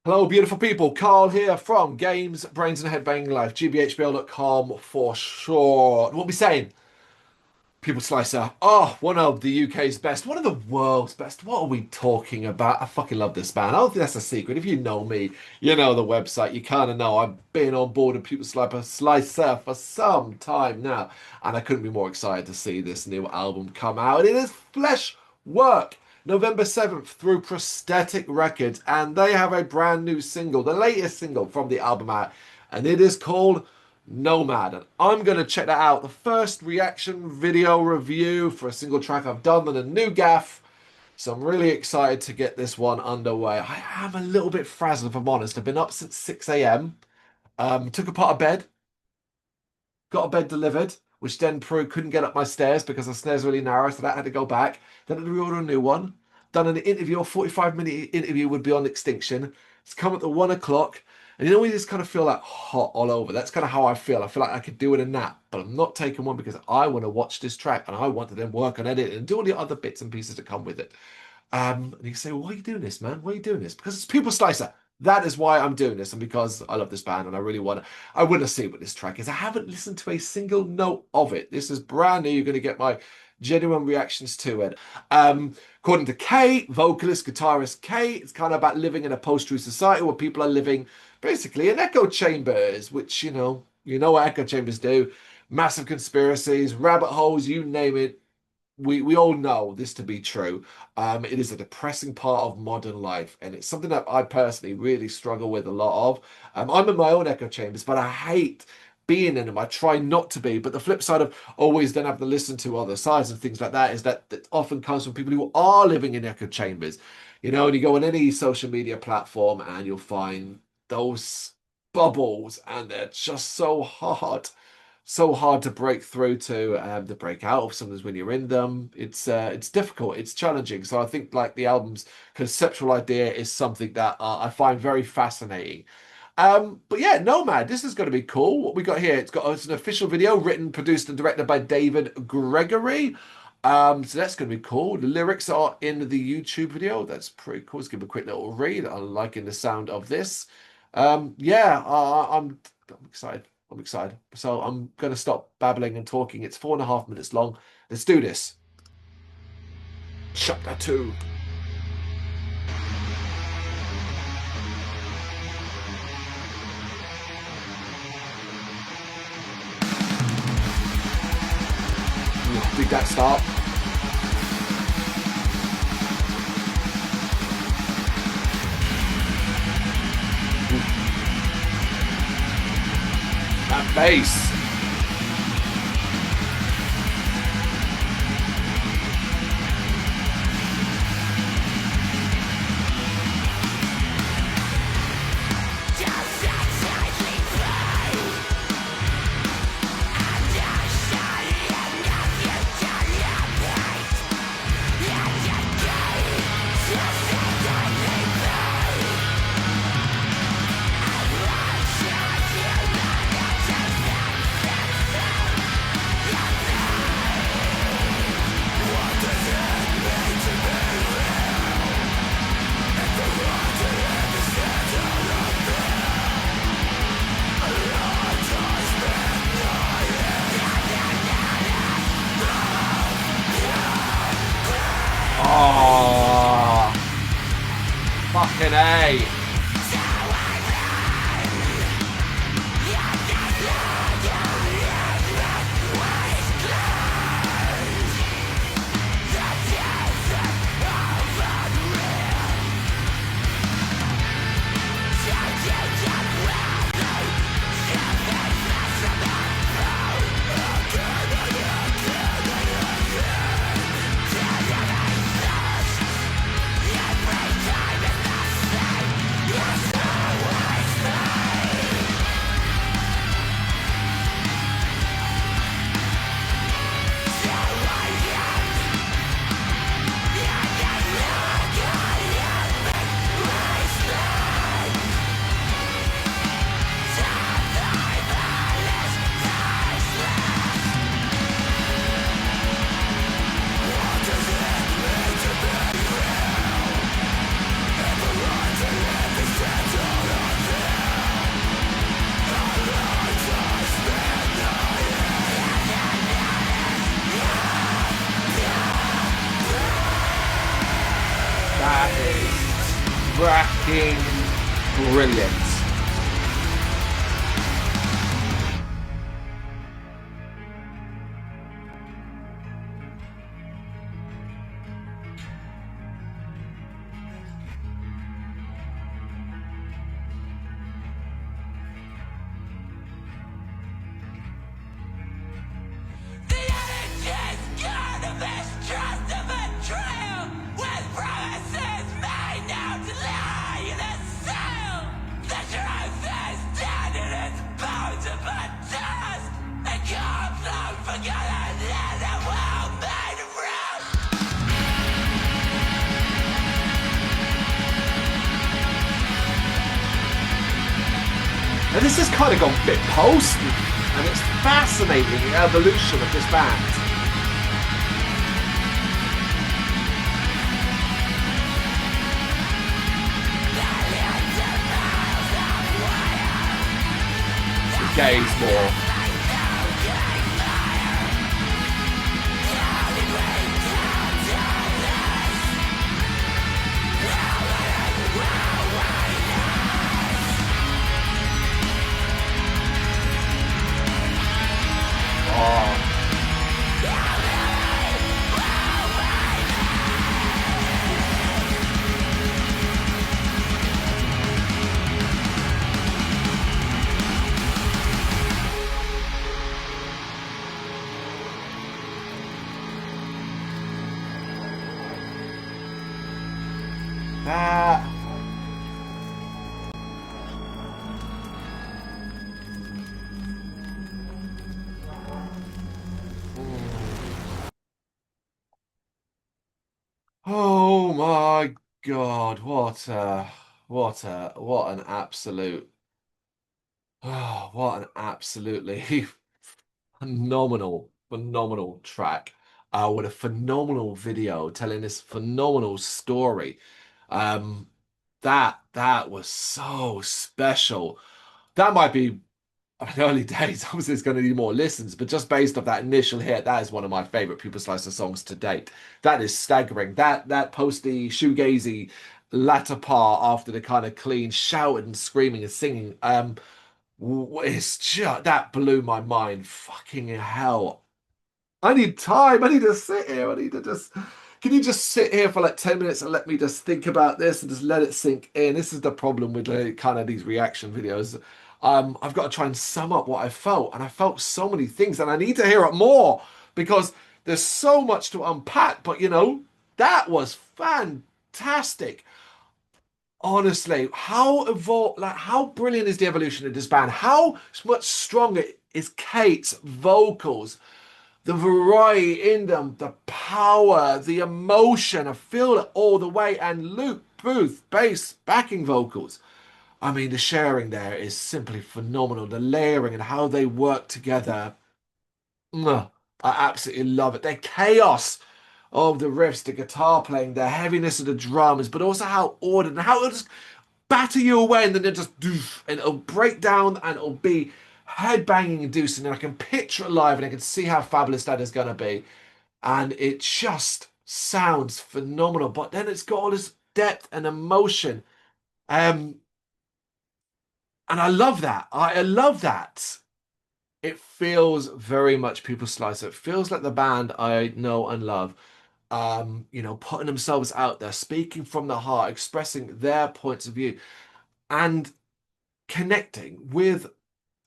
Hello, beautiful people. Carl here from Games, Brains and Head-Banging Life, gbhbl.com for short. What are we saying? Pupil Slicer. Oh, one of the UK's best, one of the world's best. What are we talking about? I fucking love this band. I don't think that's a secret. If you know me, you know the website. You kind of know I've been on board with Pupil Slicer for some time now, and I couldn't be more excited to see this new album come out. It is Fleshwork. November 7th through Prosthetic Records, and they have a brand new single, the latest single from the album out, and it is called Nomad. And I'm going to check that out. The first reaction video review for a single track I've done on a new gaff. So I'm really excited to get this one underway. I am a little bit frazzled, if I'm honest. I've been up since 6 a.m. Took apart a bed, got a bed delivered, which then proved couldn't get up my stairs because the stairs are really narrow, so that had to go back. Then I had to reorder a new one. Done an interview, a 45-minute interview would be on Extinction. It's come at the 1 o'clock. And you know, we just kind of feel like hot all over. That's kind of how I feel. I feel like I could do with a nap, but I'm not taking one because I want to watch this track and I want to then work on edit and do all the other bits and pieces that come with it. And you say, well, why are you doing this, man? Why are you doing this? Because it's Pupil Slicer. That is why I'm doing this, and because I love this band and I really want to. I want to see what this track is. I haven't listened to a single note of it. This is brand new. You're going to get my genuine reactions to it. According to Kate, vocalist, guitarist Kate, it's kind of about living in a post-truth society where people are living basically in echo chambers, which you know what echo chambers do. Massive conspiracies, rabbit holes, you name it. We all know this to be true. It is a depressing part of modern life, and it's something that I personally really struggle with a lot of. I'm in my own echo chambers, but I hate being in them. I try not to be, but the flip side of always then having to listen to other sides and things like that is that often comes from people who are living in echo chambers. And you go on any social media platform and you'll find those bubbles, and they're just so hard to break through to break out of. Sometimes when you're in them, it's difficult, it's challenging. So I think like the album's conceptual idea is something that I find very fascinating. But yeah, Nomad, this is going to be cool. What we got here, it's an official video written, produced, and directed by David Gregory. So that's going to be cool. The lyrics are in the YouTube video. That's pretty cool. Let's give a quick little read. I'm liking the sound of this. Yeah, I'm excited. I'm excited. So I'm going to stop babbling and talking. It's 4.5 minutes long. Let's do this. Chapter 2. Did that start? That bass. Oh, fucking A. Brilliant. And this has kind of gone a bit post, and it's fascinating the evolution of this band. The gaze more. That. Oh my God, what an absolute, oh, what an absolutely phenomenal track, with a phenomenal video telling this phenomenal story. Um, that was so special. That might be, I mean, early days. Obviously, it's going to need more listens, but just based off that initial hit, that is one of my favorite Pupil Slicer songs to date. That is staggering. That posty shoegazy latter part after the kind of clean shouting and screaming and singing. It's just that blew my mind. Fucking hell. I need time. I need to sit here. I need to just. Can you just sit here for like 10 minutes and let me just think about this and just let it sink in? This is the problem with kind of these reaction videos. I've got to try and sum up what I felt, and I felt so many things, and I need to hear it more because there's so much to unpack. But that was fantastic. Honestly, how brilliant is the evolution of this band? How much stronger is Kate's vocals? The variety in them, the power, the emotion. I feel it all the way. And Luke Booth, bass, backing vocals. I mean, the sharing there is simply phenomenal. The layering and how they work together. Mwah, I absolutely love it. Their chaos of the riffs, the guitar playing, the heaviness of the drums, but also how ordered and how it'll just batter you away and then it just doof, and it'll break down and it'll be head-banging inducing, and I can picture it live and I can see how fabulous that is going to be, and it just sounds phenomenal. But then it's got all this depth and emotion, um and I love that. I love that. It feels very much Pupil Slicer. It feels like the band I know and love, putting themselves out there, speaking from the heart, expressing their points of view, and connecting with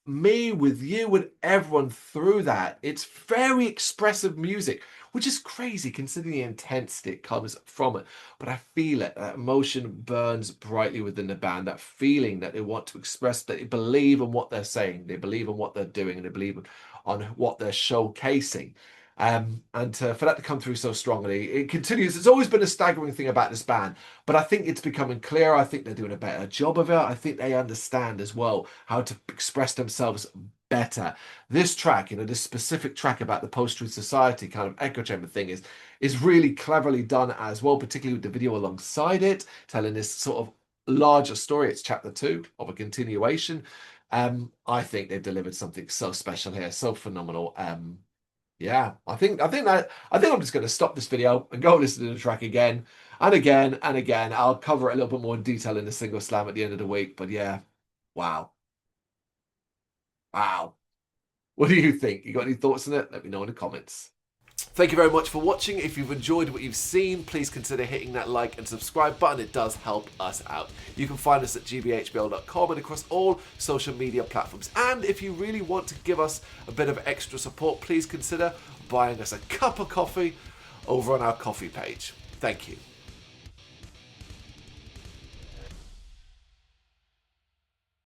me, with you, with everyone through that. It's very expressive music, which is crazy considering the intensity that comes from it. But I feel it. That emotion burns brightly within the band. That feeling that they want to express, that they believe in what they're saying, they believe in what they're doing, and they believe on what they're showcasing. For that to come through so strongly, it continues. It's always been a staggering thing about this band, but I think it's becoming clear. I think they're doing a better job of it. I think they understand as well how to express themselves better. This track, this specific track about the post-truth society kind of echo chamber thing is really cleverly done as well, particularly with the video alongside it, telling this sort of larger story. It's chapter 2 of a continuation. I think they've delivered something so special here, so phenomenal. Yeah, I think I'm just going to stop this video and go listen to the track again and again and again. I'll cover it a little bit more in detail in the single slam at the end of the week. But yeah, wow, wow. What do you think? You got any thoughts on it? Let me know in the comments. Thank you very much for watching. If you've enjoyed what you've seen, please consider hitting that like and subscribe button. It does help us out. You can find us at gbhbl.com and across all social media platforms. And if you really want to give us a bit of extra support, please consider buying us a cup of coffee over on our coffee page. Thank you.